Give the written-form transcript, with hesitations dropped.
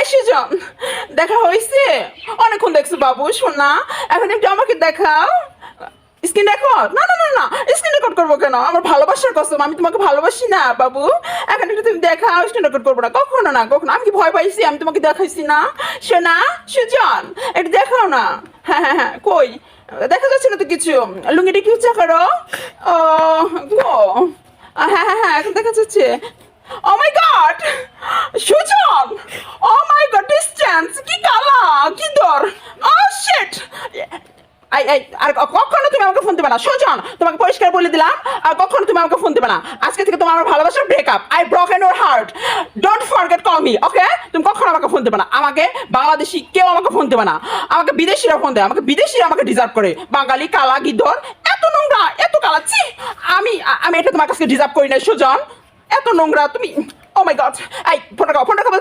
এই সুজন, দেখা হয়েছে? অনেকক্ষণ দেখছো বাবু শোনা, এখন একটু আমাকে দেখাও। Screen record? না না না না, স্ক্রিন রেকর্ড করবো কেন? আমার ভালোবাসার কসম, আমি তোমাকে ভালোবাসি না বাবু। এখন একটু তুমি দেখাও, স্ক্রিন রেকর্ড করবো না, কখনো না কখনো। আমি কি ভয় পাইছি? আমি তোমাকে দেখাইছি না শোনা। সুজন, একটু দেখাও না। হ্যাঁ হ্যাঁ হ্যাঁ, কই দেখা যাচ্ছে না তো কিছু। লুঙ্গিটা কি উঁচা করো। ও গো, হ্যাঁ হ্যাঁ হ্যাঁ, এখন দেখা যাচ্ছে। ও মাই গড, সুজন, ও মাই গড, ডিস্টেন্স কি কালা, কি দর, ও শিট। আর কখনো তুমি আমাকে ফোন দেবে না সুজন, তোমাকে পরিষ্কার বলে দিলাম। আর কখনো তুমি আমাকে ফোন দেবে না। আজকে থেকে তোমার আমার ভালোবাসার breakup. I broken your heart, don't forget call me, okay? তুমি কখনো আমাকে ফোন দেবে না। আমাকে বাংলাদেশি কেউ আমাকে ফোন দেবে না। আমাকে বিদেশিরা ফোন দেয়, আমাকে বিদেশিরা আমাকে ডিজার্ভ করে। বাঙালি কালা গিদ্ধর, এত নোংরা, এত কালা, ছি। আমি আমি এটা তোমার কাছে ডিজার্ভ করি না সুজন, এত নোংরা তুমি। ও মাই গড, এই ফোনটা খাও, ফোনটা খাও।